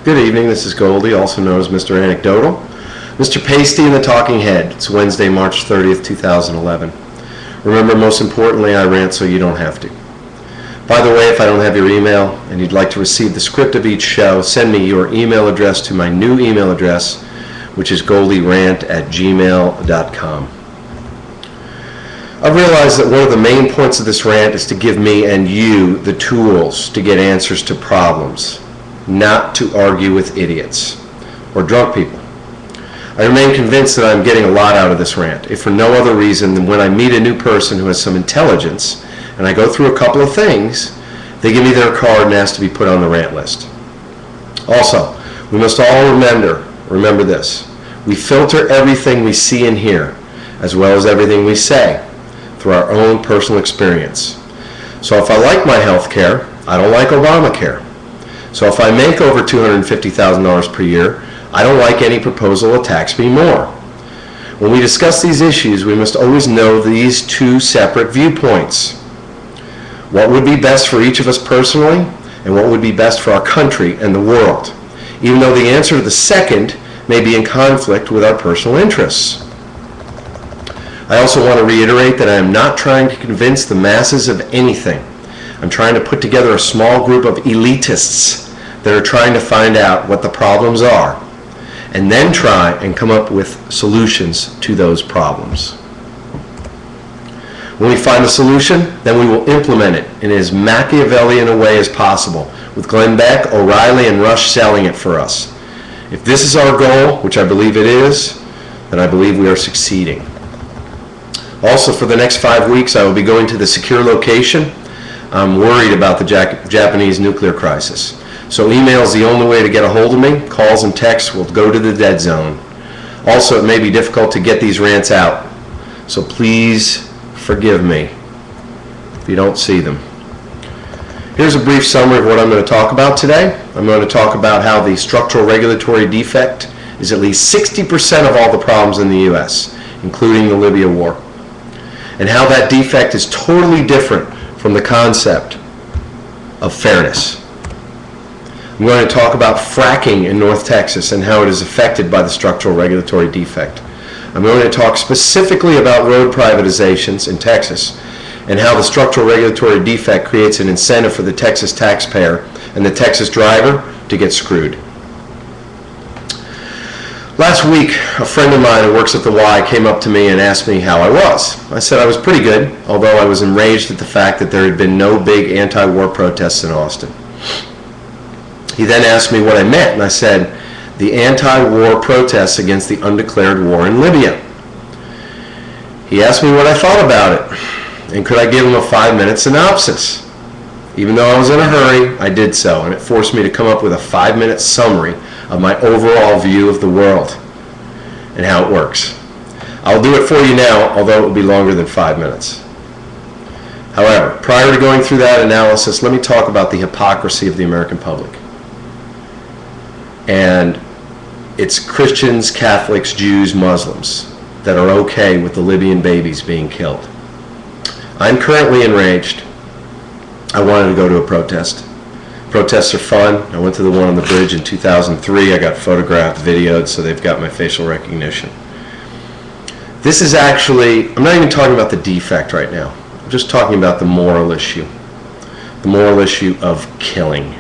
Good evening, this is Goldie, also known as Mr. Anecdotal. Mr. Pasty and the Talking Head. It's Wednesday, March 30th, 2011. Remember, most importantly, I rant so you don't have to. By the way, if I don't have your email and you'd like to receive the script of each show, send me your email address to my new email address, which is goldierant@gmail.com. I've realized that one of the main points of this rant is to give me and you the tools to get answers to problems, not to argue with idiots or drunk people. I remain convinced that I'm getting a lot out of this rant, if for no other reason than when I meet a new person who has some intelligence and I go through a couple of things, they give me their card and ask to be put on the rant list. Also, we must all remember this. We filter everything we see and hear, as well as everything we say, through our own personal experience. So if I like my health care, I don't like Obamacare. So if I make over $250,000 per year, I don't like any proposal to tax me more. When we discuss these issues, we must always know these two separate viewpoints. What would be best for each of us personally, and what would be best for our country and the world, even though the answer to the second may be in conflict with our personal interests. I also want to reiterate that I am not trying to convince the masses of anything. I'm trying to put together a small group of elitists that are trying to find out what the problems are and then try and come up with solutions to those problems. When we find a solution, then we will implement it in as Machiavellian a way as possible, with Glenn Beck, O'Reilly, and Rush selling it for us. If this is our goal, which I believe it is, then I believe we are succeeding. Also, for the next 5 weeks, I will be going to the secure location. I'm worried about the Japanese nuclear crisis. So email is the only way to get a hold of me. Calls and texts will go to the dead zone. Also, it may be difficult to get these rants out. So please forgive me if you don't see them. Here's a brief summary of what I'm going to talk about today. I'm going to talk about how the structural regulatory defect is at least 60% of all the problems in the U.S., including the Libya war, and how that defect is totally different from the concept of fairness. I'm going to talk about fracking in North Texas and how it is affected by the structural regulatory defect. I'm going to talk specifically about road privatizations in Texas and how the structural regulatory defect creates an incentive for the Texas taxpayer and the Texas driver to get screwed. Last week, a friend of mine who works at the Y came up to me and asked me how I was. I said I was pretty good, although I was enraged at the fact that there had been no big anti-war protests in Austin. He then asked me what I meant, and I said, the anti-war protests against the undeclared war in Libya. He asked me what I thought about it, and could I give him a 5-minute synopsis. Even though I was in a hurry, I did so, and it forced me to come up with a 5-minute summary of my overall view of the world and how it works. I'll do it for you now, although it will be longer than 5 minutes. However, prior to going through that analysis, let me talk about the hypocrisy of the American public. And it's Christians, Catholics, Jews, Muslims that are okay with the Libyan babies being killed. I'm currently enraged. I wanted to go to a protest. Protests are fun. I went to the one on the bridge in 2003. I got photographed, videoed, so they've got my facial recognition. This is actually, I'm not even talking about the defect right now. I'm just talking about the moral issue. The moral issue of killing.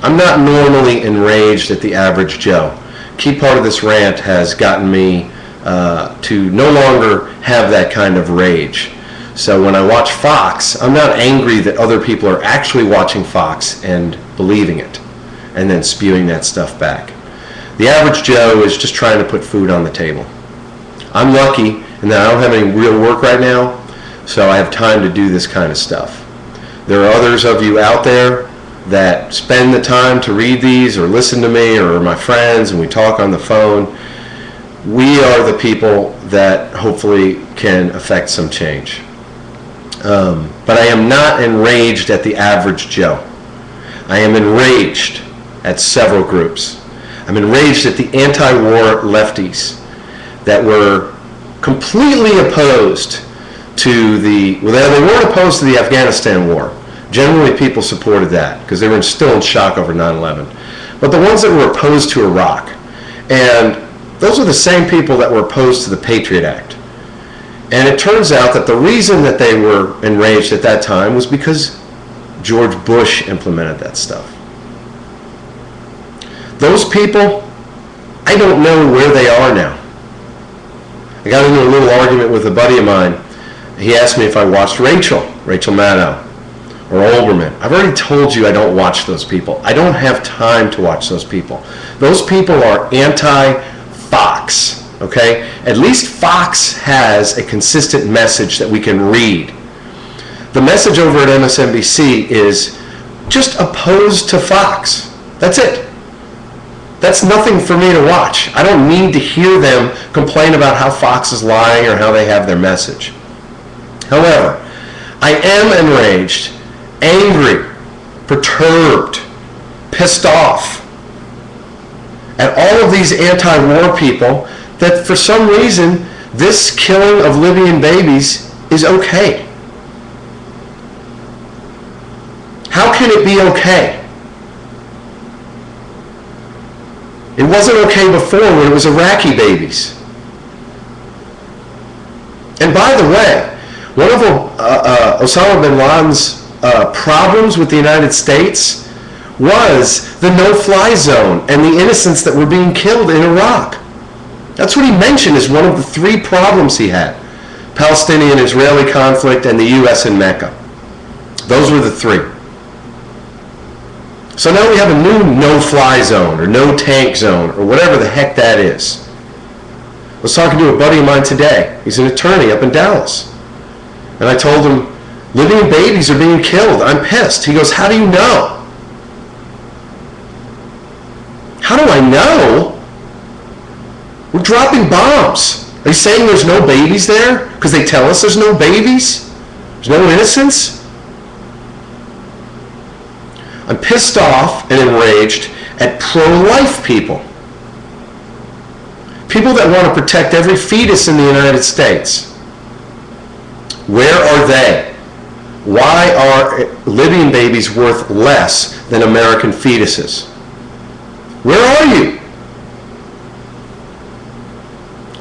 I'm not normally enraged at the average Joe. Key part of this rant has gotten me to no longer have that kind of rage. So when I watch Fox, I'm not angry that other people are actually watching Fox and believing it and then spewing that stuff back. The average Joe is just trying to put food on the table. I'm lucky in that I don't have any real work right now, so I have time to do this kind of stuff. There are others of you out there that spend the time to read these or listen to me or my friends and we talk on the phone. We are the people that hopefully can affect some change. But I am not enraged at the average Joe. I am enraged at several groups. I'm enraged at the anti-war lefties that were completely opposed to the, well, they weren't opposed to the Afghanistan war. Generally, people supported that because they were still in shock over 9/11. But the ones that were opposed to Iraq, and those are the same people that were opposed to the Patriot Act. And it turns out that the reason that they were enraged at that time was because George Bush implemented that stuff. Those people, I don't know where they are now. I got into a little argument with a buddy of mine. He asked me if I watched Rachel Maddow, or Olbermann. I've already told you I don't watch those people. I don't have time to watch those people. Those people are anti-Fox, okay? At least Fox has a consistent message that we can read. The message over at MSNBC is just opposed to Fox. That's it. That's nothing for me to watch. I don't need to hear them complain about how Fox is lying or how they have their message. However, I am enraged, angry, perturbed, pissed off at all of these anti-war people that for some reason this killing of Libyan babies is okay. How can it be okay? It wasn't okay before when it was Iraqi babies. And by the way, one of Osama bin Laden's problems with the United States was the no-fly zone and the innocents that were being killed in Iraq. That's what he mentioned as one of the 3 problems he had. Palestinian-Israeli conflict and the U.S. and Mecca. Those were the 3. So now we have a new no-fly zone or no-tank zone or whatever the heck that is. I was talking to a buddy of mine today. He's an attorney up in Dallas. And I told him, Libyan babies are being killed. I'm pissed. He goes, how do you know? How do I know? We're dropping bombs. Are you saying there's no babies there? Because they tell us there's no babies? There's no innocence? I'm pissed off and enraged at pro-life people. People that want to protect every fetus in the United States. Where are they? Why are Libyan babies worth less than American fetuses? Where are you?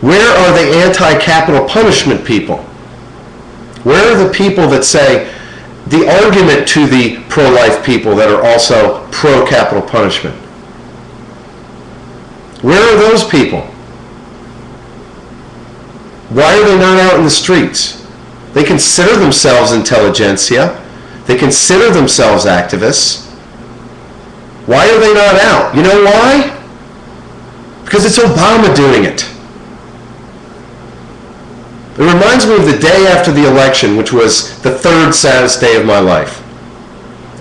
Where are the anti-capital punishment people? Where are the people that say the argument to the pro-life people that are also pro-capital punishment? Where are those people? Why are they not out in the streets? They consider themselves intelligentsia. They consider themselves activists. Why are they not out? You know why? Because it's Obama doing it. It reminds me of the day after the election, which was the 3rd saddest day of my life.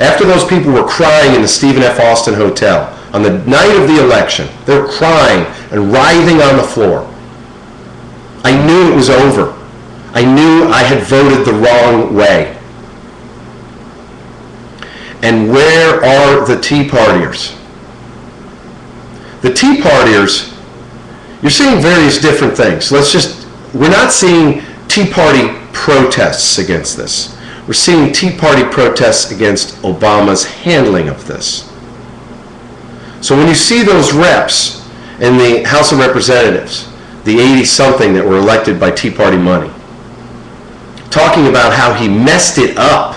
After those people were crying in the Stephen F. Austin Hotel on the night of the election, they were crying and writhing on the floor. I knew it was over. I knew I had voted the wrong way. And where are the Tea Partiers? The Tea Partiers, you're seeing various different things. We're not seeing Tea Party protests against this. We're seeing Tea Party protests against Obama's handling of this. So when you see those reps in the House of Representatives, the 80-something that were elected by Tea Party money, talking about how he messed it up,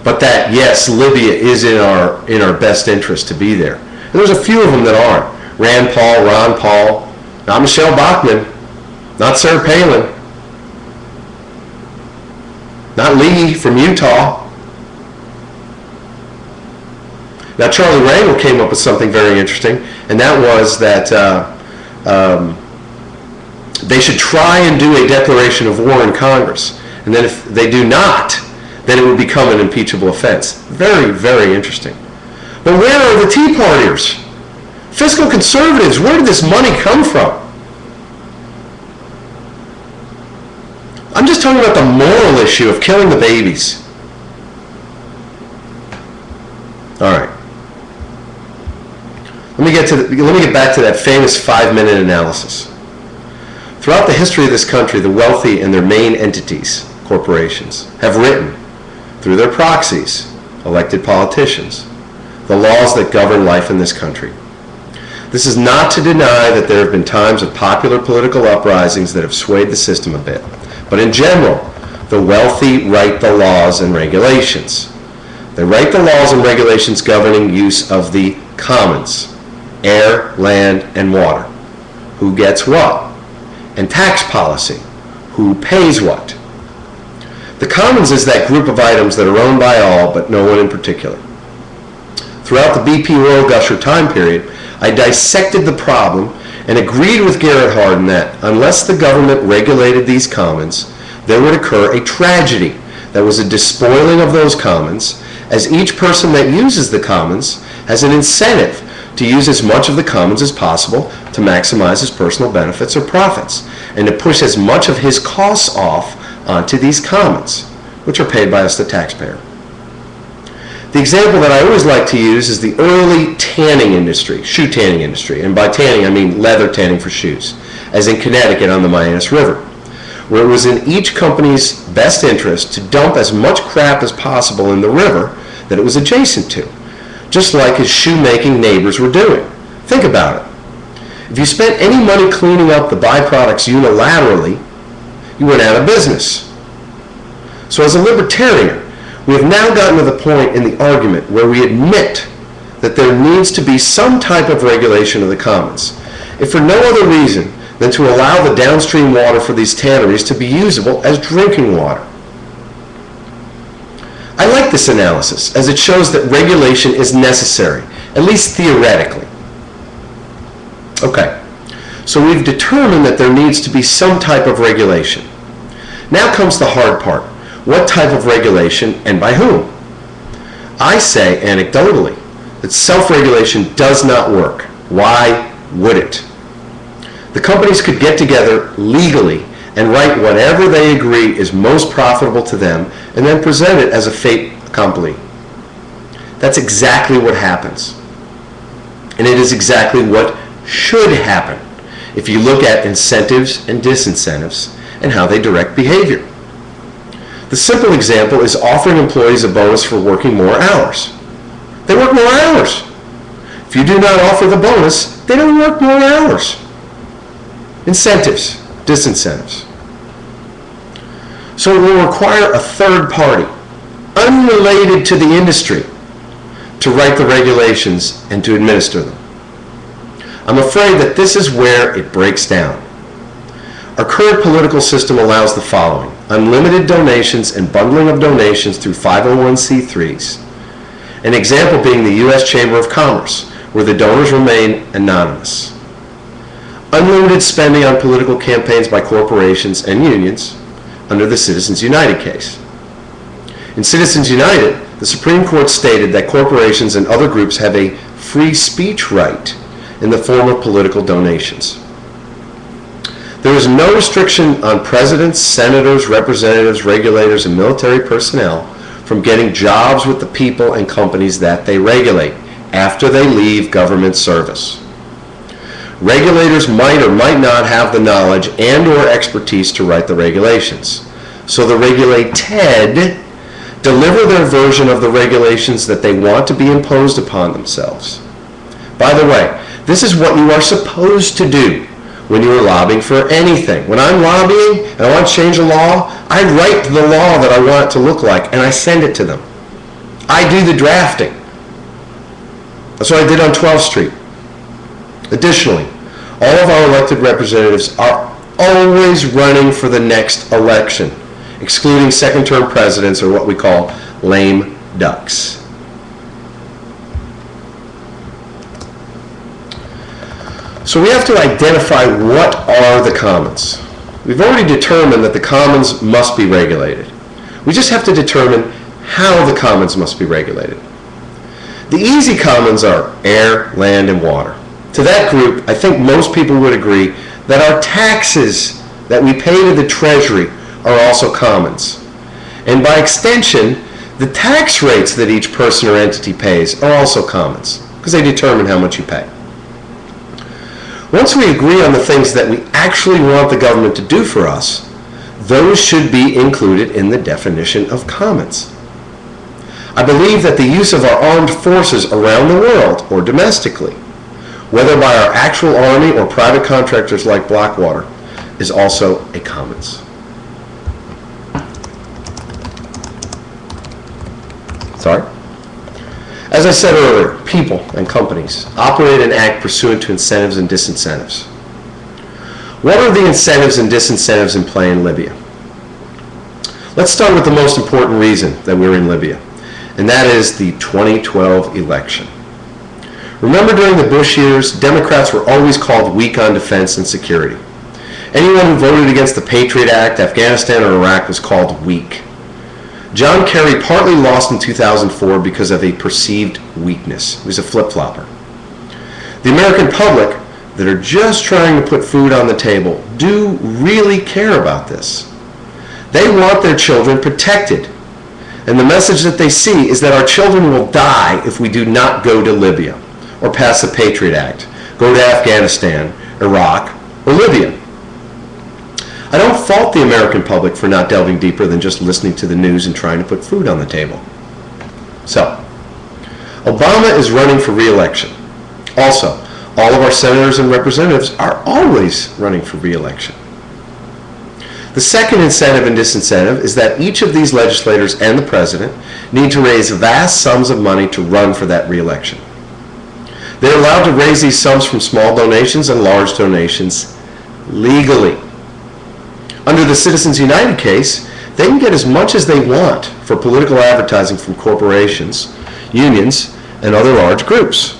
but that, yes, Libya is in our best interest to be there. And there's a few of them that aren't. Rand Paul, Ron Paul, not Michelle Bachmann, not Sarah Palin, not Lee from Utah. Now, Charlie Rangel came up with something very interesting, and that was that they should try and do a declaration of war in Congress. And then if they do not, then it would become an impeachable offense. Very, very interesting. But where are the Tea Partiers? Fiscal conservatives, where did this money come from? I'm just talking about the moral issue of killing the babies. All right. Let me get back to that famous 5-minute analysis. Throughout the history of this country, the wealthy and their main entities, corporations, have written through their proxies elected politicians, the laws that govern life in this country. This is not to deny that there have been times of popular political uprisings that have swayed the system a bit, but in general, the wealthy write the laws and regulations. They write the laws and regulations governing use of the commons, air, land, and water. Who gets what? And tax policy. Who pays what? The commons is that group of items that are owned by all, but no one in particular. Throughout the BP oil gusher time period, I dissected the problem and agreed with Garrett Hardin that unless the government regulated these commons, there would occur a tragedy that was a despoiling of those commons, as each person that uses the commons has an incentive to use as much of the commons as possible to maximize his personal benefits or profits, and to push as much of his costs off onto these commons, which are paid by us, the taxpayer. The example that I always like to use is the early tanning industry, shoe tanning industry, and by tanning I mean leather tanning for shoes, as in Connecticut on the Mianus River, where it was in each company's best interest to dump as much crap as possible in the river that it was adjacent to, just like his shoemaking neighbors were doing. Think about it. If you spent any money cleaning up the byproducts unilaterally, you went out of business. So as a libertarian, we have now gotten to the point in the argument where we admit that there needs to be some type of regulation of the commons, if for no other reason than to allow the downstream water for these tanneries to be usable as drinking water. I like this analysis, as it shows that regulation is necessary, at least theoretically. Okay, so we've determined that there needs to be some type of regulation. Now comes the hard part. What type of regulation and by whom? I say, anecdotally, that self-regulation does not work. Why would it? The companies could get together legally and write whatever they agree is most profitable to them and then present it as a fait accompli. That's exactly what happens. And it is exactly what should happen if you look at incentives and disincentives and how they direct behavior. The simple example is offering employees a bonus for working more hours. They work more hours. If you do not offer the bonus, they don't work more hours. Incentives, disincentives. So it will require a third party, unrelated to the industry, to write the regulations and to administer them. I'm afraid that this is where it breaks down. Our current political system allows the following: unlimited donations and bundling of donations through 501c3s. An example being the U.S. Chamber of Commerce, where the donors remain anonymous. Unlimited spending on political campaigns by corporations and unions under the Citizens United case. In Citizens United, the Supreme Court stated that corporations and other groups have a free speech right in the form of political donations. There is no restriction on presidents, senators, representatives, regulators, and military personnel from getting jobs with the people and companies that they regulate after they leave government service. Regulators might or might not have the knowledge and or expertise to write the regulations. So the regulated deliver their version of the regulations that they want to be imposed upon themselves. By the way, this is what you are supposed to do when you are lobbying for anything. When I'm lobbying and I want to change a law, I write the law that I want it to look like and I send it to them. I do the drafting. That's what I did on 12th Street. Additionally, all of our elected representatives are always running for the next election, excluding second-term presidents, or what we call lame ducks. So we have to identify what are the commons. We've already determined that the commons must be regulated. We just have to determine how the commons must be regulated. The easy commons are air, land, and water. To that group, I think most people would agree that our taxes that we pay to the Treasury are also commons. And by extension, the tax rates that each person or entity pays are also commons, because they determine how much you pay. Once we agree on the things that we actually want the government to do for us, those should be included in the definition of commons. I believe that the use of our armed forces around the world or domestically, whether by our actual army or private contractors like Blackwater, is also a commons. Sorry? As I said earlier, people and companies operate and act pursuant to incentives and disincentives. What are the incentives and disincentives in play in Libya? Let's start with the most important reason that we're in Libya, and that is the 2012 election. Remember, during the Bush years, Democrats were always called weak on defense and security. Anyone who voted against the Patriot Act, Afghanistan, or Iraq was called weak. John Kerry partly lost in 2004 because of a perceived weakness. He was a flip-flopper. The American public that are just trying to put food on the table do really care about this. They want their children protected. And the message that they see is that our children will die if we do not go to Libya or pass the Patriot Act, go to Afghanistan, Iraq, or Libya. I don't fault the American public for not delving deeper than just listening to the news and trying to put food on the table. So, Obama is running for re-election. Also, all of our senators and representatives are always running for re-election. The second incentive and disincentive is that each of these legislators and the president need to raise vast sums of money to run for that re-election. They're allowed to raise these sums from small donations and large donations legally. Under the Citizens United case, they can get as much as they want for political advertising from corporations, unions, and other large groups.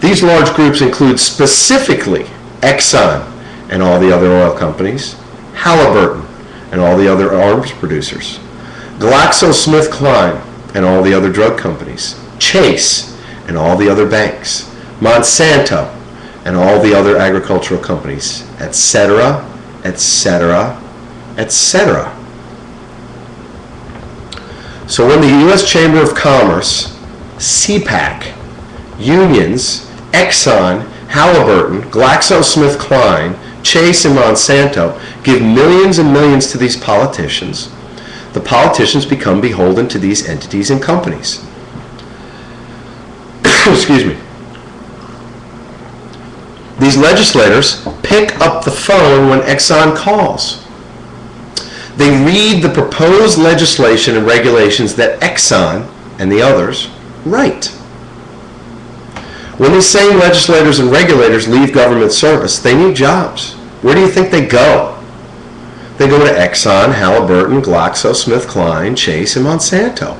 These large groups include specifically Exxon and all the other oil companies, Halliburton and all the other arms producers, GlaxoSmithKline and all the other drug companies, Chase and all the other banks, Monsanto and all the other agricultural companies, etc., etc., etc. So when the U.S. Chamber of Commerce, CPAC, unions, Exxon, Halliburton, GlaxoSmithKline, Chase, and Monsanto give millions and millions to these politicians, the politicians become beholden to these entities and companies. Excuse me. These legislators pick up the phone when Exxon calls. They read the proposed legislation and regulations that Exxon and the others write. When these same legislators and regulators leave government service, they need jobs. Where do you think they go? They go to Exxon, Halliburton, GlaxoSmithKline, Chase, and Monsanto.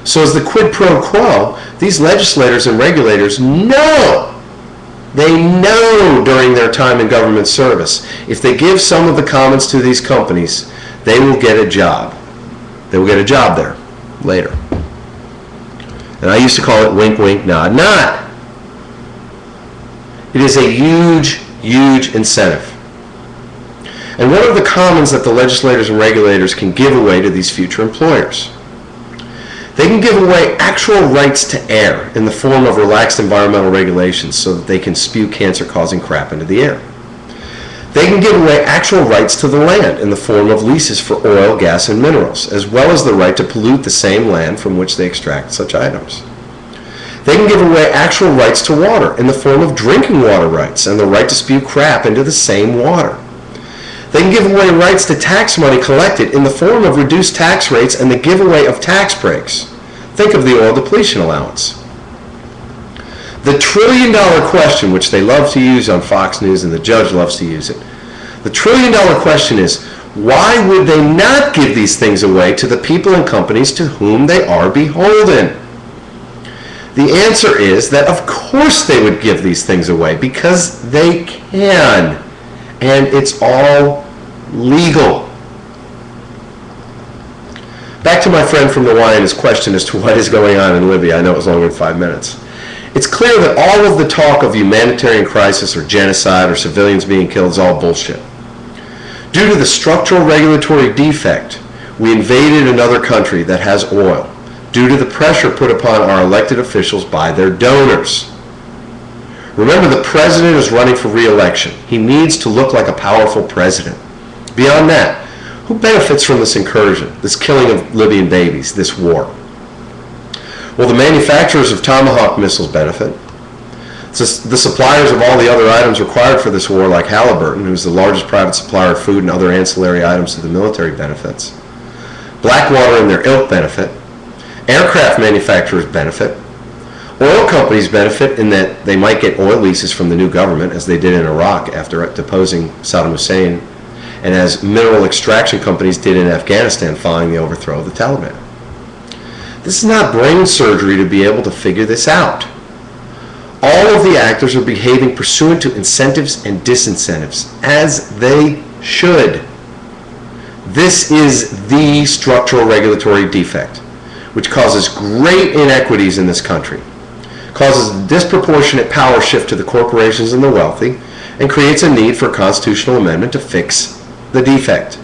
So as the quid pro quo, these legislators and regulators know, they know during their time in government service, if they give some of the commons to these companies, they will get a job. They will get a job there later. And I used to call it wink, wink, nod, nod. It is a huge, huge incentive. And what are the commons that the legislators and regulators can give away to these future employers? They can give away actual rights to air in the form of relaxed environmental regulations so that they can spew cancer-causing crap into the air. They can give away actual rights to the land in the form of leases for oil, gas, and minerals, as well as the right to pollute the same land from which they extract such items. They can give away actual rights to water in the form of drinking water rights and the right to spew crap into the same water. They can give away rights to tax money collected in the form of reduced tax rates and the giveaway of tax breaks. Think of the oil depletion allowance. The trillion-dollar question, which they love to use on Fox News and the judge loves to use it, the trillion-dollar question is, why would they not give these things away to the people and companies to whom they are beholden? The answer is that of course they would give these things away because they can. And it's all legal. Back to my friend from the Y and his question as to what is going on in Libya. I know it was longer than 5 minutes. It's clear that all of the talk of humanitarian crisis or genocide or civilians being killed is all bullshit. Due to the structural regulatory defect, we invaded another country that has oil due to the pressure put upon our elected officials by their donors. Remember, the president is running for re-election. He needs to look like a powerful president. Beyond that, Who benefits from this incursion, this killing of Libyan babies, this war? Well, the manufacturers of Tomahawk missiles benefit. The suppliers of all the other items required for this war, like Halliburton, who's the largest private supplier of food and other ancillary items to the military, benefits. Blackwater and their ilk benefit. Aircraft manufacturers benefit. Oil companies benefit in that they might get oil leases from the new government, as they did in Iraq after deposing Saddam Hussein, and as mineral extraction companies did in Afghanistan following the overthrow of the Taliban. This is not brain surgery to be able to figure this out. All of the actors are behaving pursuant to incentives and disincentives, as they should. This is the structural regulatory defect, which causes great inequities in this country, causes a disproportionate power shift to the corporations and the wealthy, and creates a need for a constitutional amendment to fix the defect.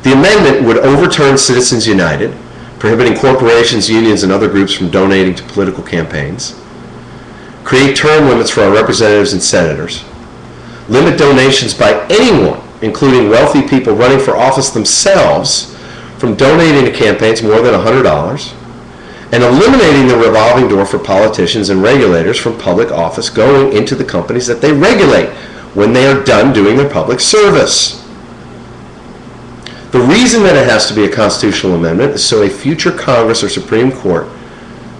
The amendment would overturn Citizens United, prohibiting corporations, unions, and other groups from donating to political campaigns, create term limits for our representatives and senators, limit donations by anyone, including wealthy people running for office themselves, from donating to campaigns more than $100, and eliminating the revolving door for politicians and regulators from public office going into the companies that they regulate when they are done doing their public service. The reason that it has to be a constitutional amendment is so a future Congress or Supreme Court,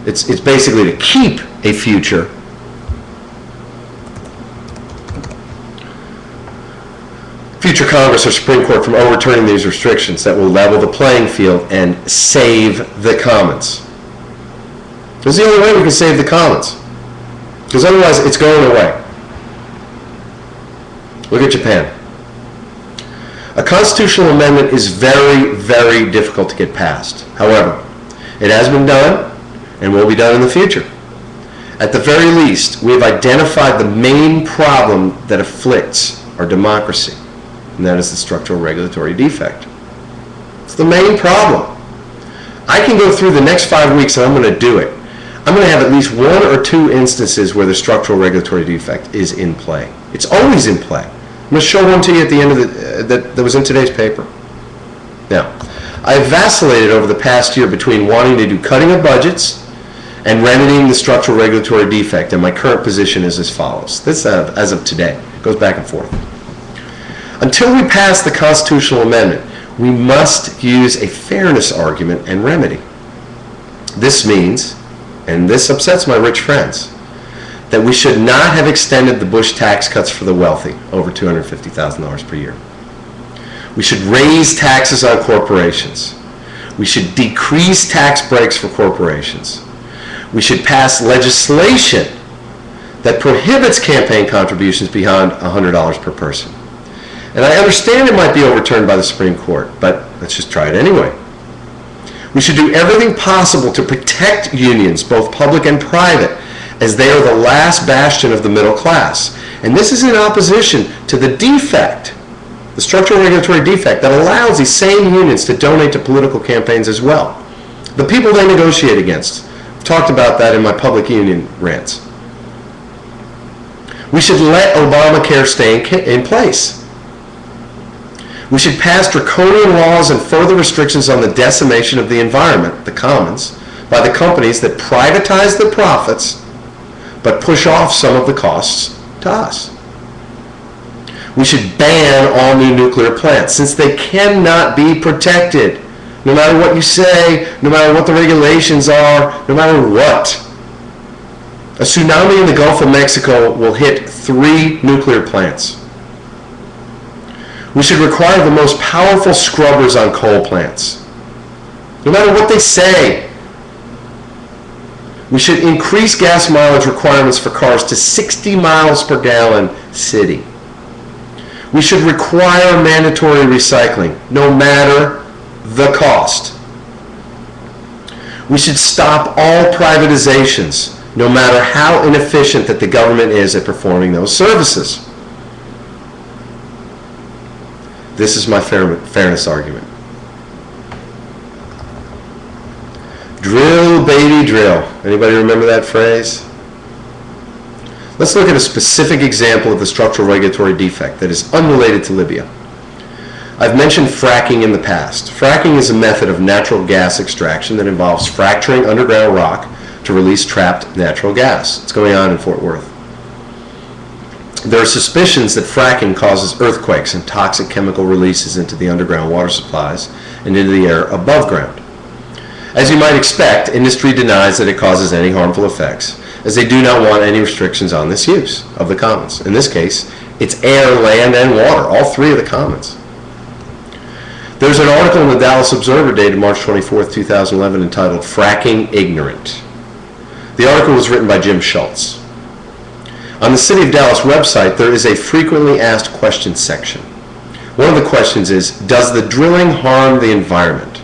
it's basically to keep a future Congress or Supreme Court from overturning these restrictions that will level the playing field and save the commons. It's the only way we can save the commons, because otherwise it's going away. Look at Japan. A constitutional amendment is very, very difficult to get passed. However, it has been done and will be done in the future. At the very least, we have identified the main problem that afflicts our democracy, and that is the structural regulatory defect. It's the main problem. I can go through the next 5 weeks and I'm going to do it. I'm going to have at least 1 or 2 instances where the structural regulatory defect is in play. It's always in play. I'm going to show one to you at the end of that was in today's paper. Now, I've vacillated over the past year between wanting to do cutting of budgets and remedying the structural regulatory defect, and my current position is as follows. This, as of today, goes back and forth. Until we pass the constitutional amendment, we must use a fairness argument and remedy. This means, and this upsets my rich friends, that we should not have extended the Bush tax cuts for the wealthy, over $250,000 per year. We should raise taxes on corporations. We should decrease tax breaks for corporations. We should pass legislation that prohibits campaign contributions beyond $100 per person. And I understand it might be overturned by the Supreme Court, but let's just try it anyway. We should do everything possible to protect unions, both public and private, as they are the last bastion of the middle class. And this is in opposition to the defect, the structural regulatory defect that allows these same unions to donate to political campaigns as well. The people they negotiate against. I've talked about that in my public union rants. We should let Obamacare stay in place. We should pass draconian laws and further restrictions on the decimation of the environment, the commons, by the companies that privatize the profits but push off some of the costs to us. We should ban all new nuclear plants since they cannot be protected. No matter what you say, no matter what the regulations are, no matter what. A tsunami in the Gulf of Mexico will hit 3 nuclear plants. We should require the most powerful scrubbers on coal plants. No matter what they say. We should increase gas mileage requirements for cars to 60 miles per gallon city. We should require mandatory recycling, no matter the cost. We should stop all privatizations, no matter how inefficient that the government is at performing those services. This is my fairness argument. Drill, baby, drill. Anybody remember that phrase? Let's look at a specific example of the structural regulatory defect that is unrelated to Libya. I've mentioned fracking in the past. Fracking is a method of natural gas extraction that involves fracturing underground rock to release trapped natural gas. It's going on in Fort Worth. There are suspicions that fracking causes earthquakes and toxic chemical releases into the underground water supplies and into the air above ground. As you might expect, industry denies that it causes any harmful effects, as they do not want any restrictions on this use of the commons. In this case, it's air, land, and water, all three of the commons. There's an article in the Dallas Observer dated March 24, 2011 entitled Fracking Ignorant. The article was written by Jim Schultz. On the City of Dallas website, there is a frequently asked questions section. One of the questions is, does the drilling harm the environment?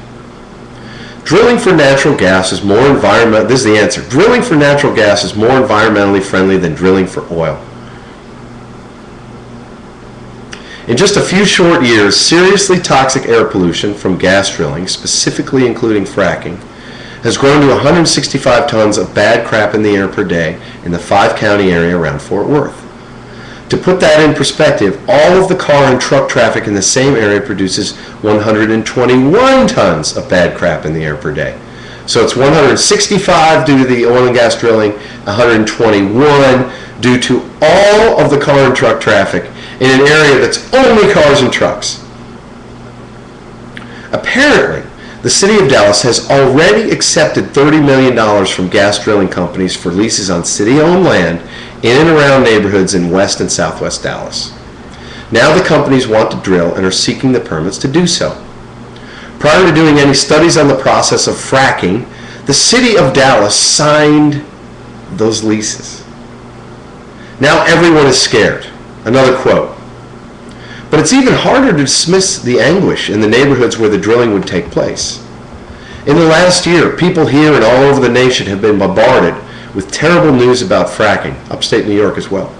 Drilling for natural gas is more this is the answer. Drilling for natural gas is more environmentally friendly than drilling for oil. In just a few short years, seriously toxic air pollution from gas drilling, specifically including fracking, has grown to 165 tons of bad crap in the air per day in the 5-county area around Fort Worth. To put that in perspective, all of the car and truck traffic in the same area produces 121 tons of bad crap in the air per day. So it's 165 due to the oil and gas drilling, 121 due to all of the car and truck traffic in an area that's only cars and trucks. Apparently, the City of Dallas has already accepted $30 million from gas drilling companies for leases on city-owned land in and around neighborhoods in West and Southwest Dallas. Now the companies want to drill and are seeking the permits to do so. Prior to doing any studies on the process of fracking, the City of Dallas signed those leases. Now everyone is scared. Another quote. But it's even harder to dismiss the anguish in the neighborhoods where the drilling would take place. In the last year, people here and all over the nation have been bombarded with terrible news about fracking, upstate New York as well.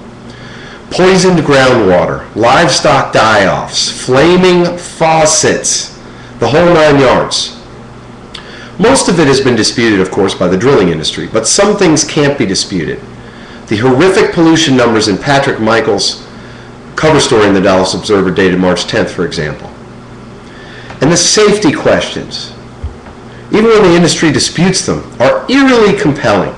Poisoned groundwater, livestock die-offs, flaming faucets, the whole 9 yards. Most of it has been disputed, of course, by the drilling industry, but some things can't be disputed. The horrific pollution numbers in Patrick Michael's cover story in the Dallas Observer dated March 10th, for example. And the safety questions, even when the industry disputes them, are eerily compelling.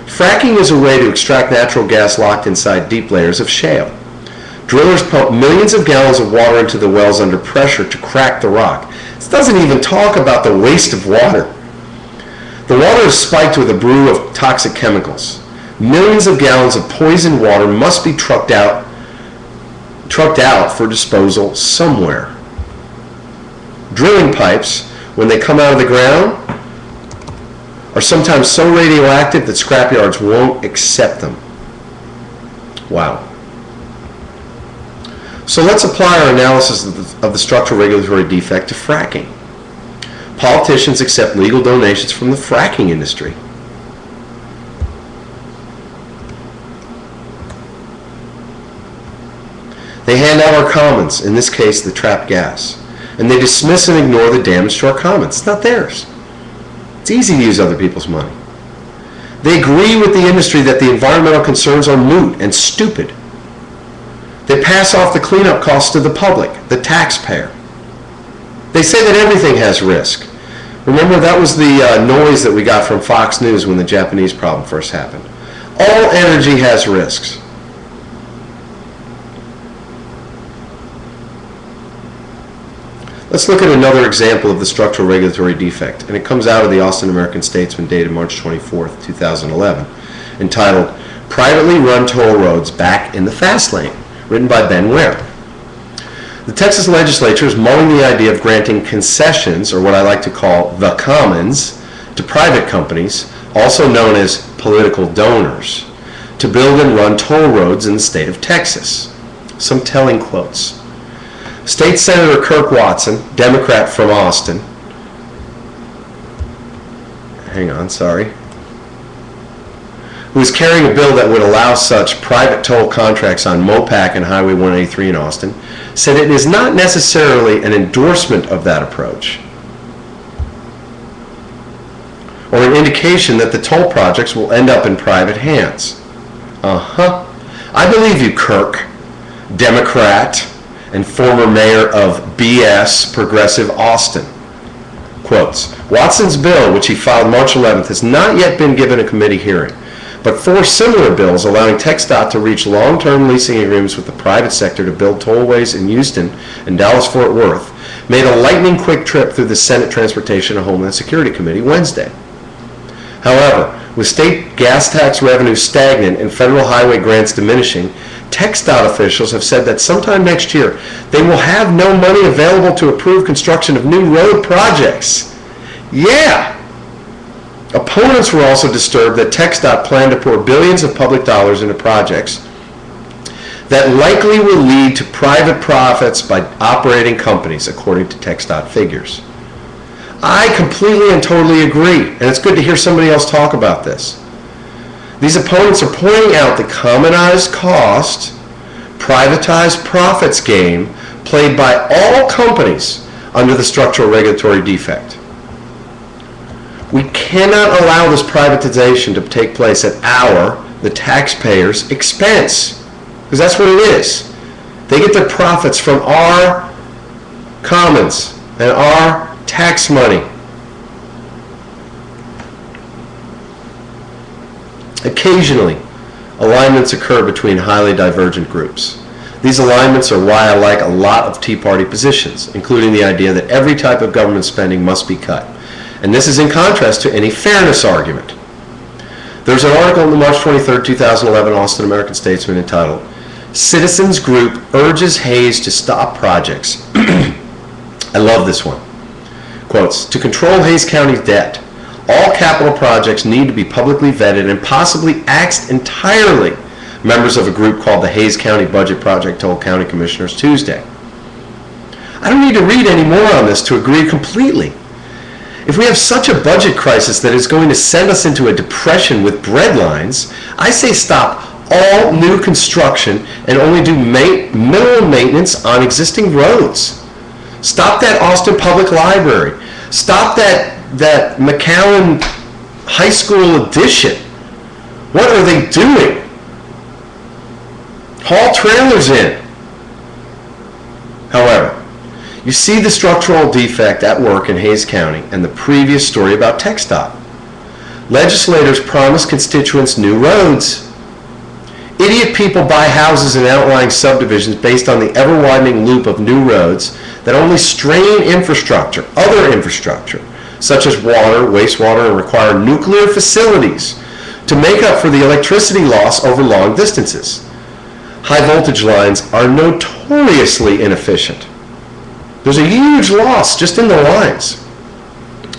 Fracking is a way to extract natural gas locked inside deep layers of shale. Drillers pump millions of gallons of water into the wells under pressure to crack the rock. This doesn't even talk about the waste of water. The water is spiked with a brew of toxic chemicals. Millions of gallons of poisoned water must be trucked out for disposal somewhere. Drilling pipes, when they come out of the ground, are sometimes so radioactive that scrapyards won't accept them. Wow. So let's apply our analysis of the structural regulatory defect to fracking. Politicians accept legal donations from the fracking industry. They hand out our commons, in this case the trapped gas, and they dismiss and ignore the damage to our commons. It's not theirs. It's easy to use other people's money. They agree with the industry that the environmental concerns are moot and stupid. They pass off the cleanup costs to the public, the taxpayer. They say that everything has risk. Remember, that was the noise that we got from Fox News when the Japanese problem first happened. All energy has risks. Let's look at another example of the structural regulatory defect, and it comes out of the Austin American-Statesman dated March 24, 2011, entitled Privately Run Toll Roads Back in the Fast Lane, written by Ben Ware. The Texas legislature is mulling the idea of granting concessions, or what I like to call the commons, to private companies, also known as political donors, to build and run toll roads in the state of Texas. Some telling quotes. State Senator Kirk Watson, Democrat from Austin, who is carrying a bill that would allow such private toll contracts on MOPAC and Highway 183 in Austin, said it is not necessarily an endorsement of that approach or an indication that the toll projects will end up in private hands. I believe you, Kirk, Democrat, and former mayor of BS Progressive Austin. Quotes, Watson's bill, which he filed March 11th, has not yet been given a committee hearing, but 4 similar bills allowing TxDOT to reach long-term leasing agreements with the private sector to build tollways in Houston and Dallas-Fort Worth made a lightning-quick trip through the Senate Transportation and Homeland Security Committee Wednesday. However, with state gas tax revenue stagnant and federal highway grants diminishing, TxDOT officials have said that sometime next year they will have no money available to approve construction of new road projects. Yeah! Opponents were also disturbed that TxDOT planned to pour billions of public dollars into projects that likely will lead to private profits by operating companies, according to TxDOT figures. I completely and totally agree, and it's good to hear somebody else talk about this. These opponents are pointing out the commonized cost, privatized profits game played by all companies under the structural regulatory defect. We cannot allow this privatization to take place at the taxpayers' expense, because that's what it is. They get their profits from our commons and our tax money. Occasionally, alignments occur between highly divergent groups. These alignments are why I like a lot of Tea Party positions, including the idea that every type of government spending must be cut. And this is in contrast to any fairness argument. There's an article in the March 23, 2011 Austin American-Statesman entitled, Citizens Group Urges Hayes to Stop Projects. I love this one. Quotes, to control Hayes County's debt, all capital projects need to be publicly vetted and possibly axed entirely, members of a group called the Hayes County Budget Project told county commissioners Tuesday. I don't need to read any more on this to agree completely. If we have such a budget crisis that is going to send us into a depression with bread lines, I say stop all new construction and only do minimal maintenance on existing roads. Stop that Austin Public Library. Stop that McAllen High School addition. What are they doing? Haul trailers in. However, you see the structural defect at work in Hayes County and the previous story about TxDOT. Legislators promise constituents new roads. Idiot people buy houses in outlying subdivisions based on the ever-widening loop of new roads that only strain infrastructure, other infrastructure, such as water, wastewater, and require nuclear facilities to make up for the electricity loss over long distances. High voltage lines are notoriously inefficient. There's a huge loss just in the lines.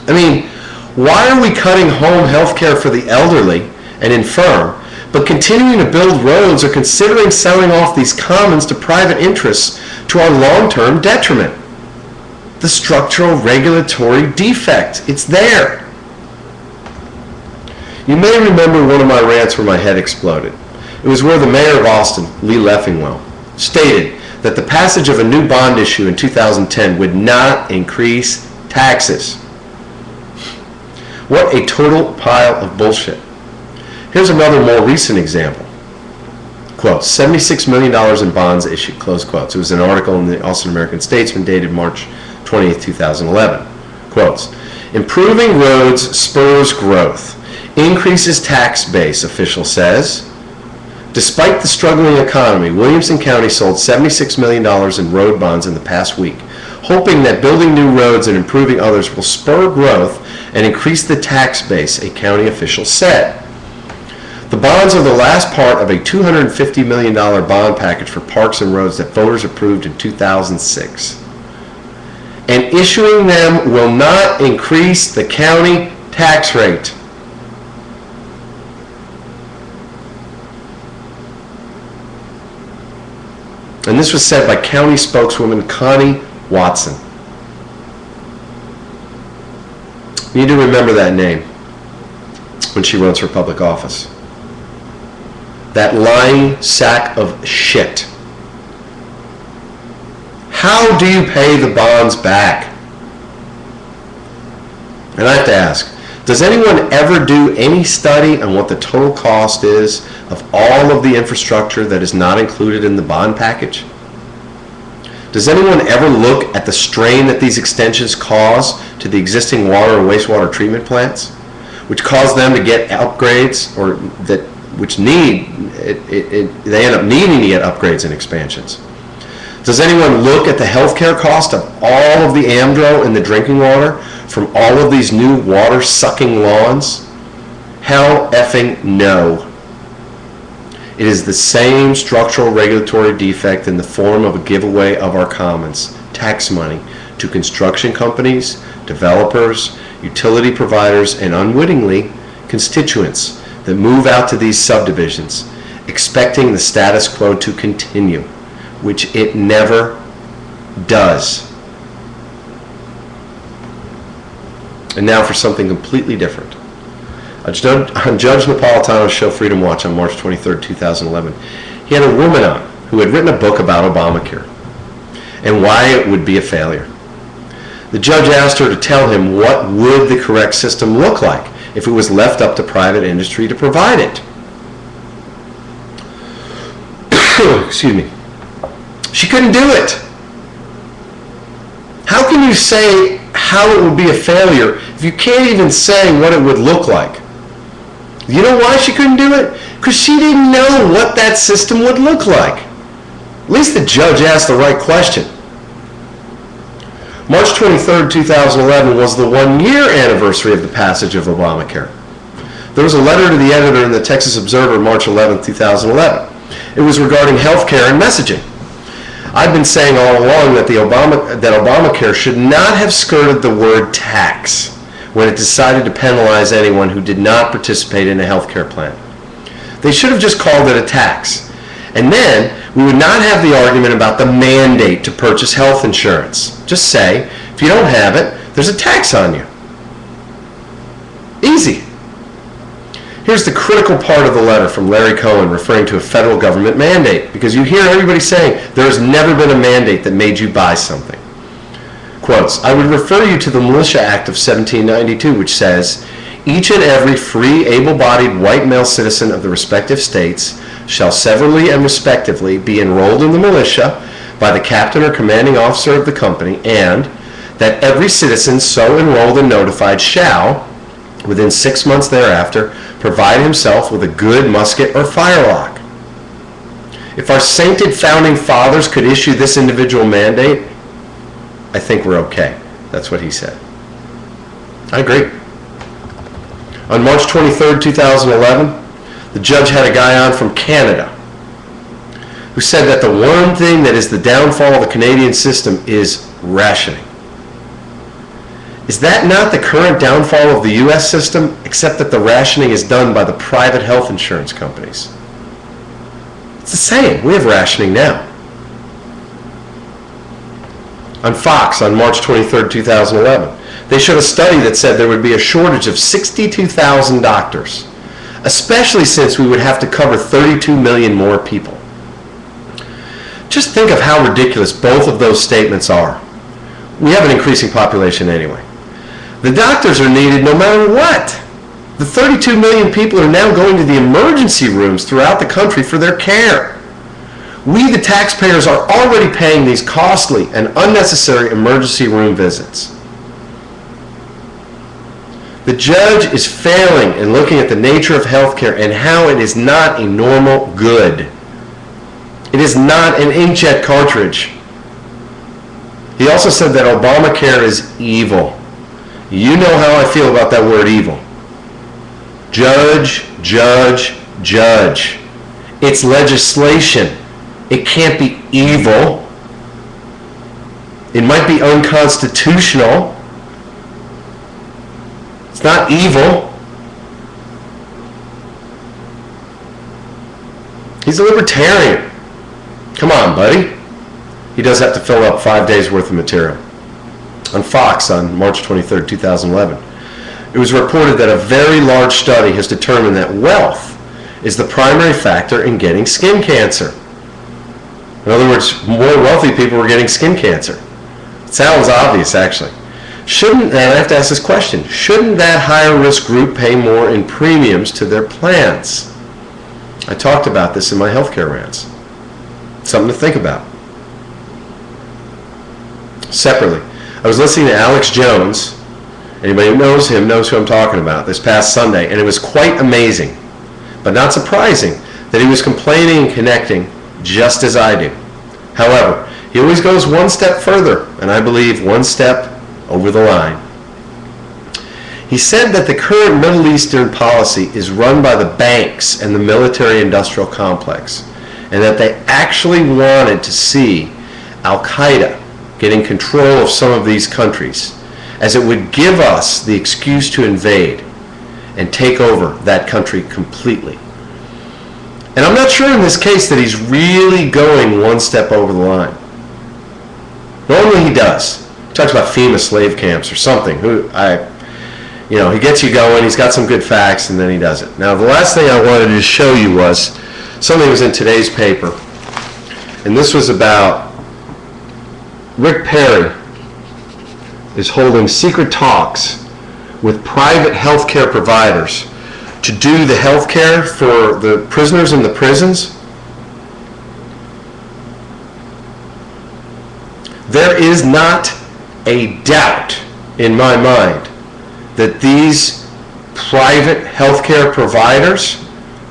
I mean, why are we cutting home health care for the elderly and infirm, but continuing to build roads or considering selling off these commons to private interests to our long-term detriment? The structural regulatory defect. It's there. You may remember one of my rants where my head exploded. It was where the mayor of Austin, Lee Leffingwell, stated that the passage of a new bond issue in 2010 would not increase taxes. What a total pile of bullshit. Here's another more recent example. Quote, $76 million in bonds issued, close quotes. It was an article in the Austin American-Statesman dated March 20th, 2011. Quotes, improving roads spurs growth, increases tax base, official says. Despite the struggling economy, Williamson County sold $76 million in road bonds in the past week, hoping that building new roads and improving others will spur growth and increase the tax base, a county official said. The bonds are the last part of a $250 million bond package for parks and roads that voters approved in 2006. And issuing them will not increase the county tax rate. And this was said by county spokeswoman Connie Watson. You need to remember that name when she runs for public office. That lying sack of shit. How do you pay the bonds back? And I have to ask, does anyone ever do any study on what the total cost is of all of the infrastructure that is not included in the bond package? Does anyone ever look at the strain that these extensions cause to the existing water and wastewater treatment plants, which cause them to get upgrades, or they end up needing to get upgrades and expansions? Does anyone look at the healthcare cost of all of the Amdro in the drinking water from all of these new water-sucking lawns? Hell effing no. It is the same structural regulatory defect in the form of a giveaway of our commons, tax money, to construction companies, developers, utility providers, and unwittingly, constituents that move out to these subdivisions, expecting the status quo to continue, which it never does. And now for something completely different. On Judge Napolitano's show Freedom Watch on March 23, 2011, he had a woman on who had written a book about Obamacare and why it would be a failure. The judge asked her to tell him what would the correct system look like if it was left up to private industry to provide it. Excuse me. She couldn't do it. How can you say how it would be a failure if you can't even say what it would look like? You know why she couldn't do it? Because she didn't know what that system would look like. At least the judge asked the right question. March 23, 2011 was the 1-year anniversary of the passage of Obamacare. There was a letter to the editor in the Texas Observer March 11, 2011. It was regarding health care and messaging. I've been saying all along that Obamacare should not have skirted the word tax when it decided to penalize anyone who did not participate in a health care plan. They should have just called it a tax. And then we would not have the argument about the mandate to purchase health insurance. Just say, if you don't have it, there's a tax on you. Easy. Here's the critical part of the letter from Larry Cohen referring to a federal government mandate, because you hear everybody saying there has never been a mandate that made you buy something. Quotes, I would refer you to the Militia Act of 1792, which says, each and every free, able-bodied white male citizen of the respective states shall severally and respectively be enrolled in the militia by the captain or commanding officer of the company, and that every citizen so enrolled and notified shall, within 6 months thereafter, provide himself with a good musket or firelock. If our sainted founding fathers could issue this individual mandate, I think we're okay. That's what he said. I agree. On March 23, 2011, the judge had a guy on from Canada who said that the one thing that is the downfall of the Canadian system is rationing. Is that not the current downfall of the U.S. system, except that the rationing is done by the private health insurance companies? It's the same. We have rationing now. On Fox on March 23, 2011, they showed a study that said there would be a shortage of 62,000 doctors, especially since we would have to cover 32 million more people. Just think of how ridiculous both of those statements are. We have an increasing population anyway. The doctors are needed no matter what. The 32 million people are now going to the emergency rooms throughout the country for their care. We, the taxpayers, are already paying these costly and unnecessary emergency room visits. The judge is failing in looking at the nature of healthcare and how it is not a normal good. It is not an inkjet cartridge. He also said that Obamacare is evil. You know how I feel about that word evil. Judge, judge, judge. It's legislation. It can't be evil. It might be unconstitutional. It's not evil. He's a libertarian. Come on, buddy. He does have to fill up 5 days worth of material. On Fox on March 23, 2011, it was reported that a very large study has determined that wealth is the primary factor in getting skin cancer. In other words, more wealthy people were getting skin cancer. It sounds obvious, actually. And I have to ask this question, shouldn't that higher risk group pay more in premiums to their plans? I talked about this in my healthcare rants. Something to think about. separately. I was listening to Alex Jones. Anybody who knows him knows who I'm talking about, this past Sunday, and it was quite amazing, but not surprising, that he was complaining and connecting just as I do. However, he always goes one step further, and I believe one step over the line. He said that the current Middle Eastern policy is run by the banks and the military-industrial complex, and that they actually wanted to see Al-Qaeda getting control of some of these countries, as it would give us the excuse to invade and take over that country completely. And I'm not sure in this case that he's really going one step over the line. Normally he does. He talks about FEMA slave camps or something. He gets you going, he's got some good facts, and then he does it. Now, the last thing I wanted to show you was something that was in today's paper, and this was about Rick Perry is holding secret talks with private healthcare providers to do the healthcare for the prisoners in the prisons. There is not a doubt in my mind that these private healthcare providers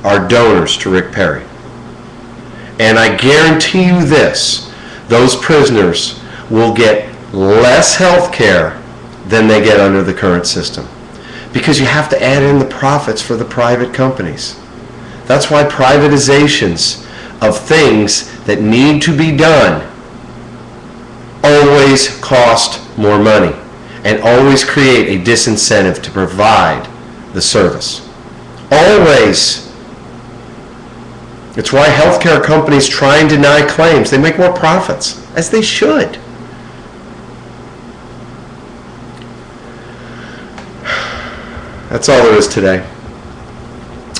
are donors to Rick Perry. And I guarantee you this, those prisoners will get less health care than they get under the current system, because you have to add in the profits for the private companies. That's why privatizations of things that need to be done always cost more money and always create a disincentive to provide the service. Always. It's why healthcare companies try and deny claims. They make more profits, as they should. That's all there is today.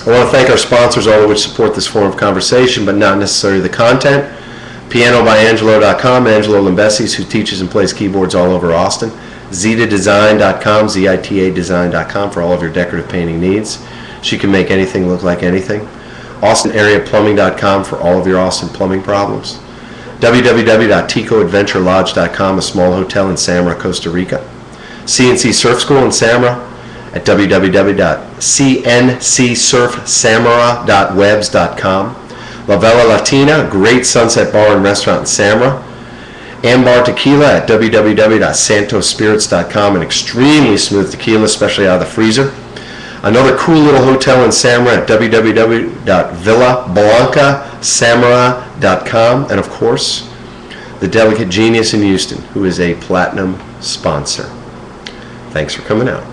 I want to thank our sponsors, all of which support this form of conversation, but not necessarily the content. PianoByAngelo.com, Angelo Limbesis, who teaches and plays keyboards all over Austin. ZitaDesign.com, ZITA Design.com for all of your decorative painting needs. She can make anything look like anything. AustinAreaPlumbing.com for all of your Austin plumbing problems. www.ticoadventurelodge.com, a small hotel in Samara, Costa Rica. CNC Surf School in Samara at www.cncsurfsamara.webs.com. La Vela Latina, a great sunset bar and restaurant in Samara. Ambar Tequila at www.santospirits.com, an extremely smooth tequila, especially out of the freezer. Another cool little hotel in Samara at www.villablancasamara.com. And of course, the Delicate Genius in Houston, who is a platinum sponsor. Thanks for coming out.